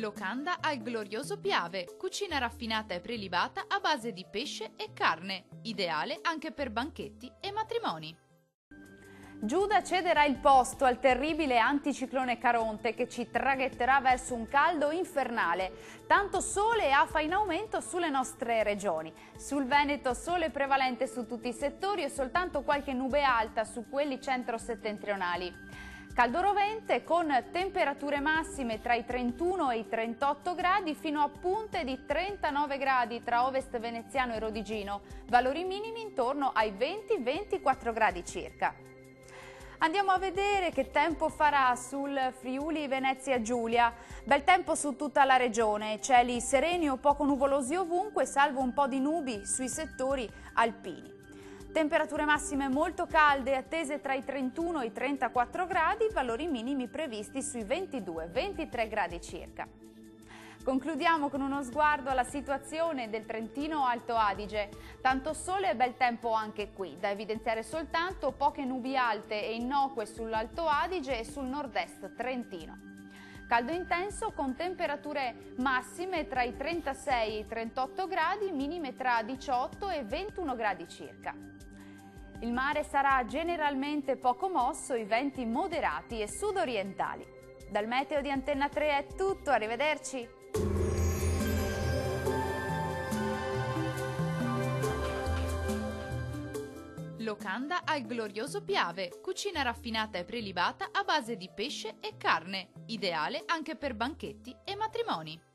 Locanda al glorioso Piave, cucina raffinata e prelibata a base di pesce e carne, ideale anche per banchetti e matrimoni. Giuda cederà il posto al terribile anticiclone Caronte che ci traghetterà verso un caldo infernale. Tanto sole e afa in aumento sulle nostre regioni. Sul Veneto sole prevalente su tutti i settori e soltanto qualche nube alta su quelli centro-settentrionali. Caldo rovente con temperature massime tra i 31 e i 38 gradi fino a punte di 39 gradi tra Ovest Veneziano e Rodigino, valori minimi intorno ai 20-24 gradi circa. Andiamo a vedere che tempo farà sul Friuli Venezia Giulia. Bel tempo su tutta la regione, cieli sereni o poco nuvolosi ovunque, salvo un po' di nubi sui settori alpini. Temperature massime molto calde, attese tra i 31 e i 34 gradi, valori minimi previsti sui 22-23 gradi circa. Concludiamo con uno sguardo alla situazione del Trentino Alto Adige. Tanto sole e bel tempo anche qui, da evidenziare soltanto poche nubi alte e innocue sull'Alto Adige e sul nord-est trentino. Caldo intenso con temperature massime tra i 36 e i 38 gradi, minime tra 18 e 21 gradi circa. Il mare sarà generalmente poco mosso, i venti moderati e sudorientali. Dal meteo di Antenna 3 è tutto, arrivederci! Locanda al glorioso Piave, cucina raffinata e prelibata a base di pesce e carne, ideale anche per banchetti e matrimoni.